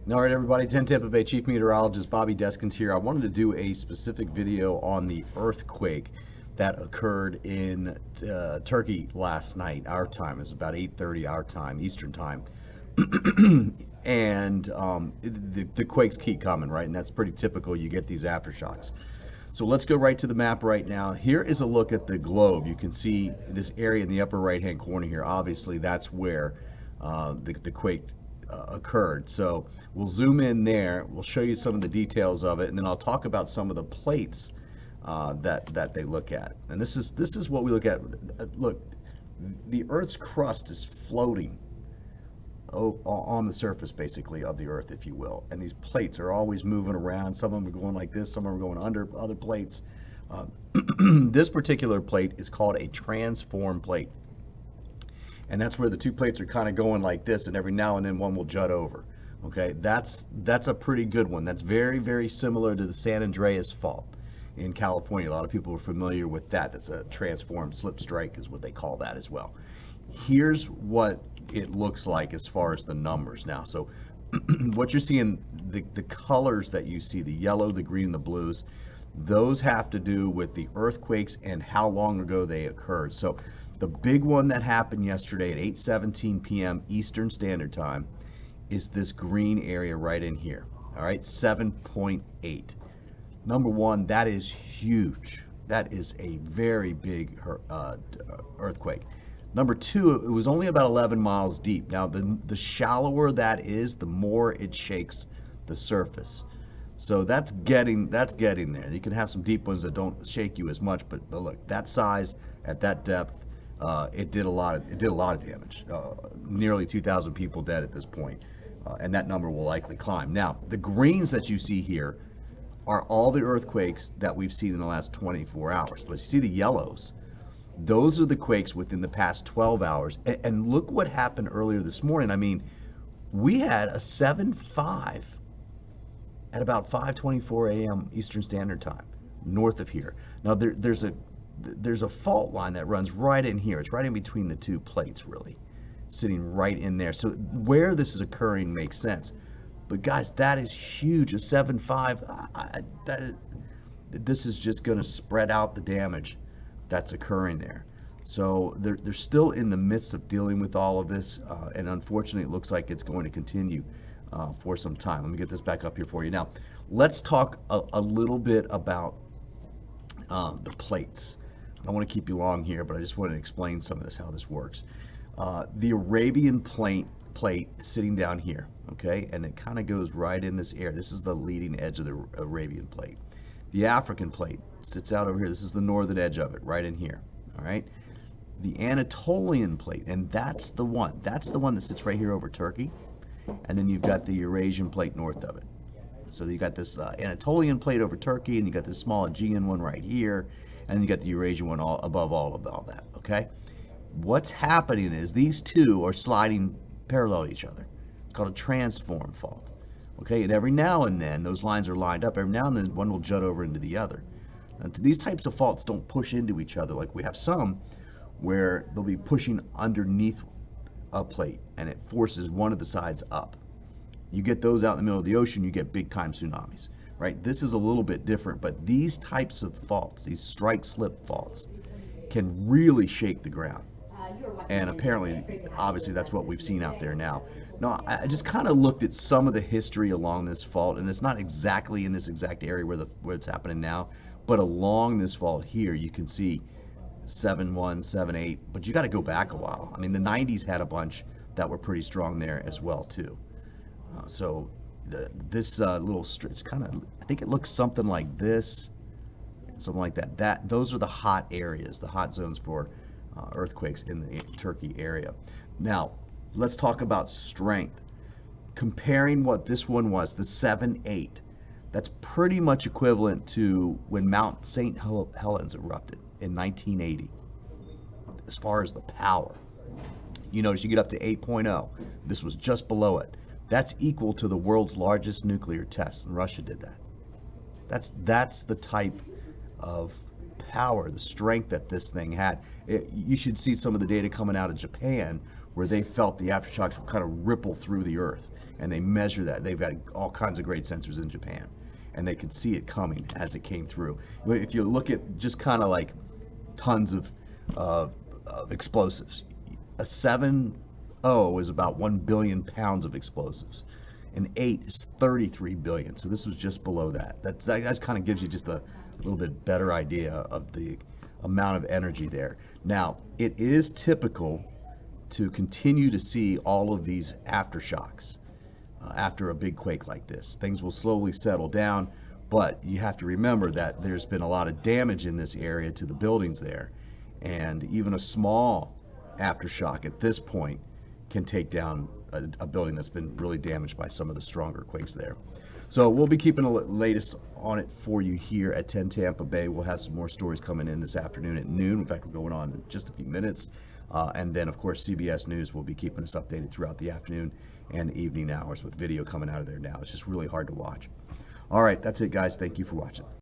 All right, everybody, 10 Tampa Bay Chief Meteorologist Bobby Deskins here. I wanted to do a specific video on the earthquake that occurred in Turkey last night, our time. It was about 8:30 our time, Eastern time. And the quakes keep coming, right? And that's pretty typical. You get these aftershocks. So let's go right to the map right now. Here is a look at the globe. You can see this area in the upper right-hand corner here. Obviously, that's where the quake occurred. So we'll zoom in there. We'll show you some of the details of it, and then I'll talk about some of the plates that they look at. And this is what we look at. Look, the Earth's crust is floating on the surface, basically, of the Earth, if you will. And these plates are always moving around. Some of them are going like this. Some of them are going under other plates. This particular plate is called a transform plate. And that's where the two plates are kind of going like this, and every now and then one will jut over. Okay, that's a pretty good one. That's very, very similar to the San Andreas fault in California. A lot of people are familiar with that. That's a transform slip strike is what they call that as well. Here's what it looks like as far as the numbers now. So what you're seeing, the colors that you see, the yellow, the green, the blues, those have to do with the earthquakes and how long ago they occurred. So the big one that happened yesterday at 8:17 p.m. Eastern Standard Time is this green area right in here. All right, 7.8. Number one, that is huge. That is a very big earthquake. Number two, it was only about 11 miles deep. Now, the shallower that is, the more it shakes the surface. So that's getting there. You can have some deep ones that don't shake you as much, but look, that size at that depth, it did a lot of damage. Nearly 2,000 people dead at this point, and that number will likely climb. Now, the greens that you see here are all the earthquakes that we've seen in the last 24 hours. But you see the yellows, those are the quakes within the past 12 hours. And look what happened earlier this morning. I mean, we had a 7.5 at about 5:24 a.m. Eastern Standard Time, north of here. Now there's a fault line that runs right in here. It's right in between the two plates, really, sitting right in there. So where this is occurring makes sense. But guys, that is huge. A 7.5. This is just going to spread out the damage that's occurring there. So they're still in the midst of dealing with all of this, and unfortunately, it looks like it's going to continue for some time. Let me get this back up here for you. Now, let's talk a little bit about the plates. I don't want to keep you long here, but I just want to explain some of this, how this works. The Arabian plate sitting down here, okay, and it kind of goes right in this area. This is the leading edge of the Arabian plate. The African plate sits out over here. This is the northern edge of it, right in here, all right? The Anatolian plate, and that's the one that sits right here over Turkey, and then you've got the Eurasian plate north of it. So you got this Anatolian plate over Turkey, and you got this small Aegean one right here, and then you got the Eurasian one above all of that, okay? What's happening is these two are sliding parallel to each other. It's called a transform fault, okay? And every now and then, those lines are lined up. Every now and then, one will jut over into the other. And these types of faults don't push into each other like we have some where they'll be pushing underneath a plate, and it forces one of the sides up. You get those out in the middle of the ocean, you get big-time tsunamis, right? This is a little bit different, but these types of faults, these strike-slip faults, can really shake the ground. And apparently, obviously, that's what we've seen out there now. Now, I just kind of looked at some of the history along this fault, and it's not exactly in this exact area where it's happening now, but along this fault here, you can see 7.1, 7.8, but you got to go back a while. I mean, the 90s had a bunch that were pretty strong there as well, too. So this little stretch, kind of, I think it looks something like this, something like that. Those are the hot areas, the hot zones for earthquakes in the Turkey area. Now, let's talk about strength. Comparing what this one was, the 7.8, that's pretty much equivalent to when Mount St. Helens erupted in 1980. As far as the power, you notice you get up to 8.0. This was just below it. That's equal to the world's largest nuclear test, and Russia did that. That's the type of power, the strength that this thing had. You should see some of the data coming out of Japan where they felt the aftershocks would kind of ripple through the earth. and they measure that. They've got all kinds of great sensors in Japan, and they could see it coming as it came through. If you look at just kind of like tons of explosives, a 7.0 is about 1 billion pounds of explosives. An 8 is 33 billion. So this was just below that. That kind of gives you just a little bit better idea of the amount of energy there. Now, it is typical to continue to see all of these aftershocks after a big quake like this. Things will slowly settle down, but you have to remember that there's been a lot of damage in this area to the buildings there. And even a small aftershock at this point can take down a building that's been really damaged by some of the stronger quakes there. So we'll be keeping the latest on it for you here at 10 Tampa Bay. We'll have some more stories coming in this afternoon at noon. In fact, we're going on in just a few minutes. And then, of course, CBS News will be keeping us updated throughout the afternoon and evening hours with video coming out of there now. It's just really hard to watch. All right, that's it, guys. Thank you for watching.